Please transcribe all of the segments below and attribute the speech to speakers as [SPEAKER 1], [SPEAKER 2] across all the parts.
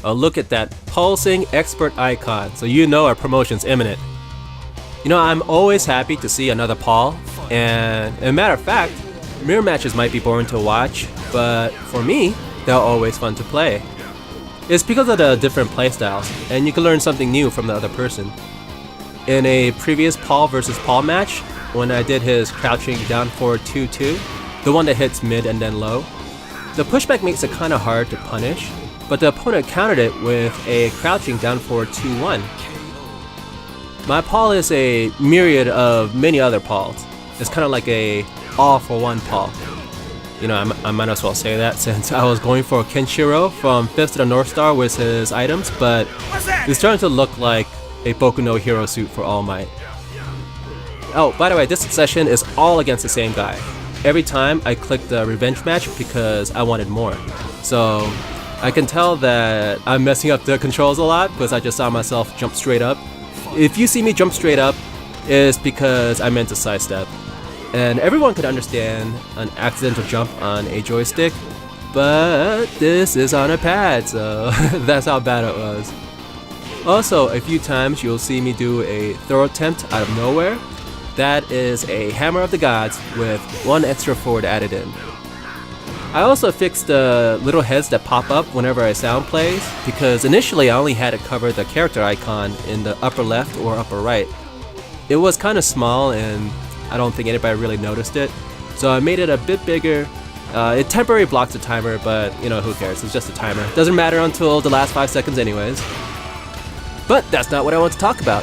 [SPEAKER 1] Oh, look at that pulsing expert icon, so you know our promotion's imminent. You know, I'm always happy to see another Paul, and as a matter of fact, mirror matches might be boring to watch, but for me, they're always fun to play. It's because of the different playstyles, and you can learn something new from the other person. In a previous Paul vs Paul match, when I did his crouching down forward 2-2, the one that hits mid and then low, the pushback makes it kinda hard to punish, but the opponent countered it with a crouching down forward 2-1. My Paul is a myriad of many other Pauls. It's kinda like a all-for-one Paul. You know, I might as well say that since I was going for Kenshiro from 5th to the North Star with his items, but it's starting to look like a Boku no Hero suit for All Might. Oh, by the way, this session is all against the same guy. Every time I clicked the revenge match because I wanted more. So I can tell that I'm messing up the controls a lot because I just saw myself jump straight up. If you see me jump straight up, it's because I meant to sidestep. And everyone could understand an accidental jump on a joystick, but this is on a pad, so that's how bad it was. Also, a few times you'll see me do a throw attempt out of nowhere. That is a Hammer of the Gods with one extra forward added in. I also fixed the little heads that pop up whenever a sound plays, because initially I only had it cover the character icon in the upper left or upper right. It was kind of small and I don't think anybody really noticed it, so I made it a bit bigger. It temporarily blocks the timer, but you know, who cares, it's just a timer. Doesn't matter until the last 5 seconds anyways. But that's not what I want to talk about.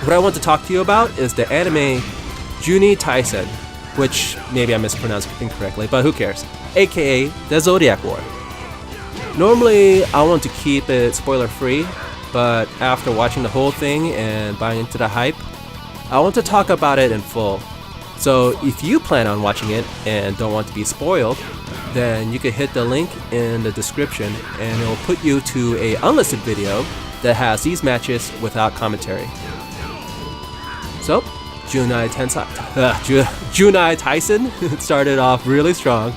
[SPEAKER 1] What I want to talk to you about is the anime Juuni Taisen, which maybe I mispronounced incorrectly, but who cares, aka the Zodiac War. Normally I want to keep it spoiler free, but after watching the whole thing and buying into the hype, I want to talk about it in full. So if you plan on watching it and don't want to be spoiled, then you can hit the link in the description and it will put you to a unlisted video that has these matches without commentary. So, Juuni Taisen started off really strong.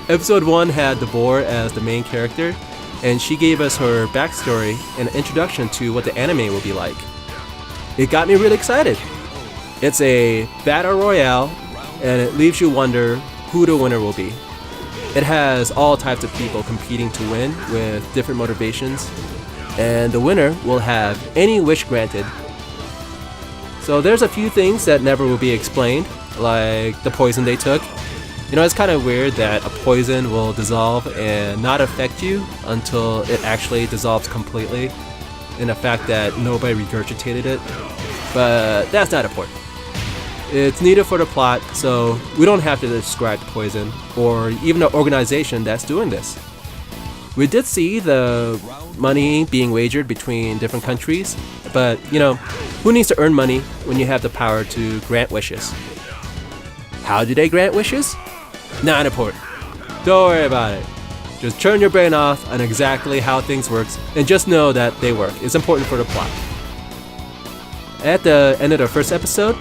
[SPEAKER 1] Episode 1 had the boar as the main character, and she gave us her backstory and an introduction to what the anime will be like. It got me really excited. It's a battle royale, and it leaves you wonder who the winner will be. It has all types of people competing to win with different motivations, and the winner will have any wish granted. So there's a few things that never will be explained, like the poison they took. You know, it's kind of weird that a poison will dissolve and not affect you until it actually dissolves completely, and the fact that nobody regurgitated it. But that's not important. It's needed for the plot, so we don't have to describe the poison, or even the organization that's doing this. We did see the money being wagered between different countries, but you know, who needs to earn money when you have the power to grant wishes? How do they grant wishes? Not important. Don't worry about it. Just turn your brain off on exactly how things work and just know that they work. It's important for the plot. At the end of the first episode,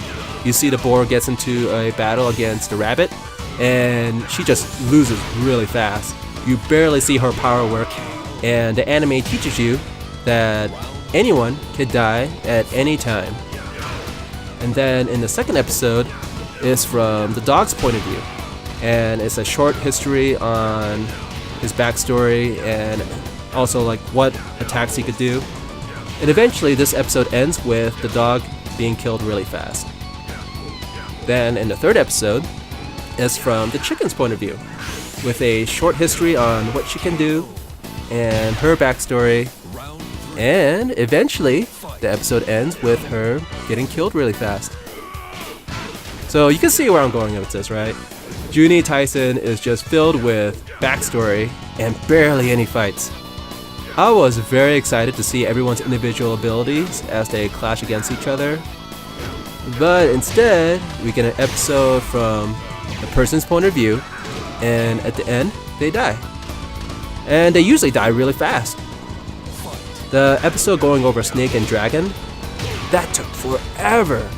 [SPEAKER 1] you see the boar gets into a battle against the rabbit, and she just loses really fast. You barely see her power work, and the anime teaches you that anyone could die at any time. And then in the second episode, it's from the dog's point of view, and it's a short history on his backstory and also like what attacks he could do. And eventually this episode ends with the dog being killed really fast. Then in the third episode, it's from the chicken's point of view, with a short history on what she can do and her backstory, and eventually the episode ends with her getting killed really fast. So you can see where I'm going with this, right? Juuni Taisen is just filled with backstory and barely any fights. I was very excited to see everyone's individual abilities as they clash against each other, but instead we get an episode from the person's point of view, and at the end they die. And they usually die really fast. The episode going over Snake and Dragon, that took forever.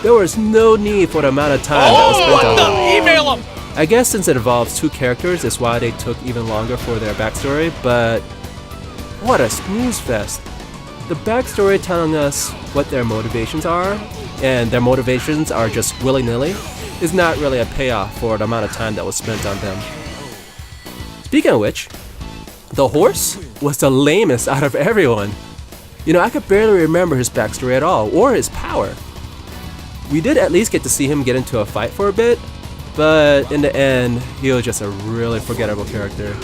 [SPEAKER 1] There was no need for the amount of time that was spent on it.
[SPEAKER 2] Email him!
[SPEAKER 1] I guess since it involves two characters, is why they took even longer for their backstory, but what a snooze fest. The backstory telling us what their motivations are, and their motivations are just willy-nilly, is not really a payoff for the amount of time that was spent on them. Speaking of which, the horse was the lamest out of everyone. You know, I could barely remember his backstory at all, or his power. We did at least get to see him get into a fight for a bit, but in the end, he was just a really forgettable character.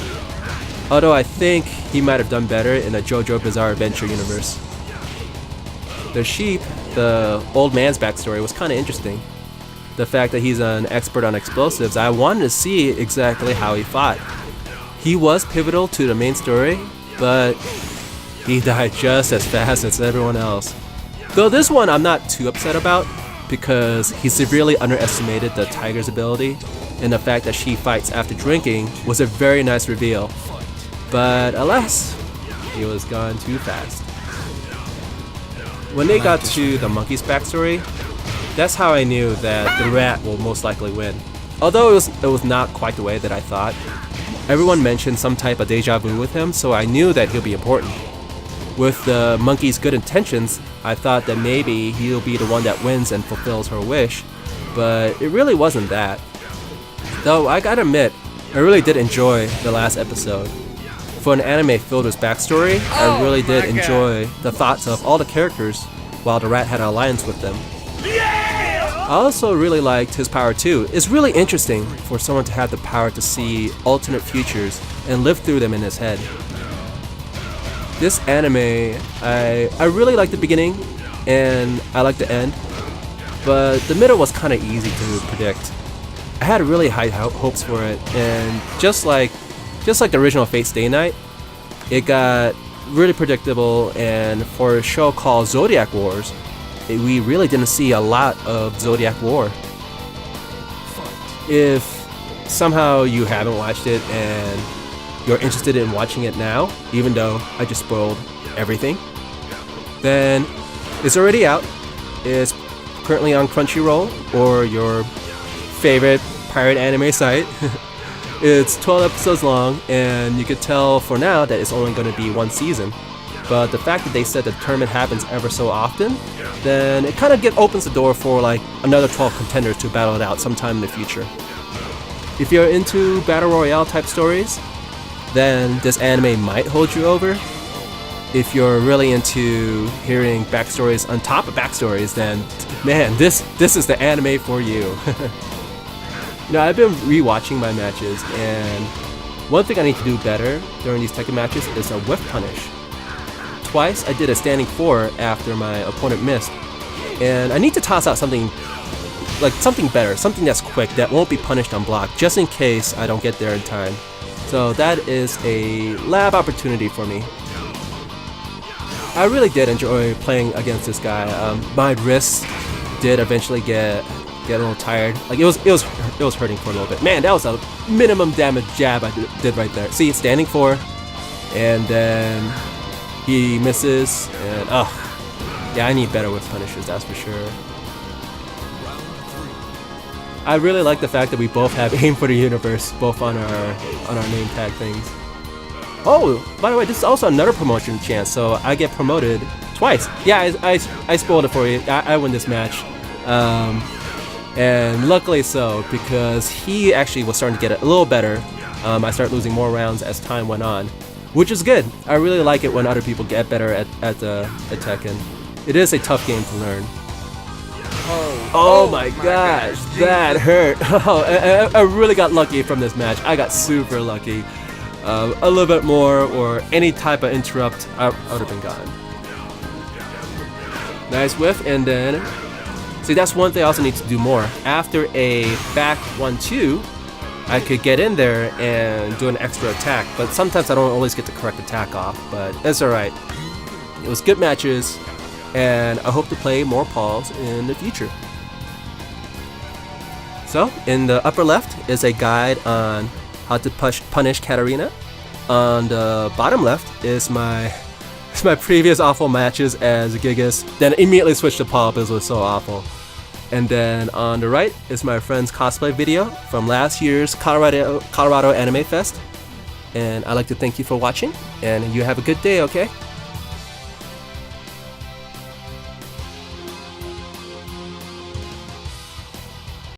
[SPEAKER 1] Although I think he might have done better in a JoJo Bizarre Adventure universe. The sheep, the old man's backstory, was kind of interesting. The fact that he's an expert on explosives, I wanted to see exactly how he fought. He was pivotal to the main story, but he died just as fast as everyone else. Though this one I'm not too upset about, because he severely underestimated the tiger's ability, and the fact that she fights after drinking was a very nice reveal. But alas, he was gone too fast. When they got to the monkey's backstory, that's how I knew that the rat will most likely win. Although it was not quite the way that I thought. Everyone mentioned some type of deja vu with him, so I knew that he'll be important. With the monkey's good intentions, I thought that maybe he'll be the one that wins and fulfills her wish, but it really wasn't that. Though I gotta admit, I really did enjoy the last episode. For an anime filled with backstory, I really did enjoy the thoughts of all the characters while the rat had an alliance with them. I also really liked his power too. It's really interesting for someone to have the power to see alternate futures and live through them in his head. This anime, I really liked the beginning and I liked the end, but the middle was kind of easy to predict. I had really high hopes for it, and just like the original Fate Stay Night, it got really predictable, and for a show called Zodiac Wars, we really didn't see a lot of Zodiac War. If somehow you haven't watched it and you're interested in watching it now, even though I just spoiled everything, then it's already out. It's currently on Crunchyroll or your favorite pirate anime site. It's 12 episodes long, and you could tell for now that it's only going to be one season. But the fact that they said the tournament happens ever so often, then it kind of opens the door for like another 12 contenders to battle it out sometime in the future. If you're into battle royale type stories, then this anime might hold you over. If you're really into hearing backstories on top of backstories, then man, this is the anime for you. You know, I've been rewatching my matches, and one thing I need to do better during these Tekken matches is a whiff punish. Twice I did a standing 4 after my opponent missed, and I need to toss out something better, something that's quick, that won't be punished on block, just in case I don't get there in time. So that is a lab opportunity for me. I really did enjoy playing against this guy. My wrists did eventually get a little tired. Like it was hurting for a little bit. Man, that was a minimum damage jab I did right there. See, standing 4, and then he misses, and yeah, I need better with punishes, that's for sure. I really like the fact that we both have aim for the universe, both on our name tag things. Oh, by the way, this is also another promotion chance, so I get promoted twice. Yeah, I spoiled it for you. I win this match. And luckily so, because he actually was starting to get a little better. I started losing more rounds as time went on, which is good. I really like it when other people get better at Tekken. It is a tough game to learn. Oh my gosh, that hurt. I really got lucky from this match. I got super lucky. A little bit more, or any type of interrupt, I would have been gone. Nice whiff, and then see, that's one thing I also need to do more. After a back 1-2, I could get in there and do an extra attack, but sometimes I don't always get the correct attack off, but that's alright. It was good matches, and I hope to play more Pauls in the future. So, in the upper left is a guide on how to punish Katarina. On the bottom left is my previous awful matches as Gigas, then immediately switched to Paul because it was so awful. And then on the right is my friend's cosplay video from last year's Colorado Anime Fest. And I'd like to thank you for watching, and you have a good day, okay?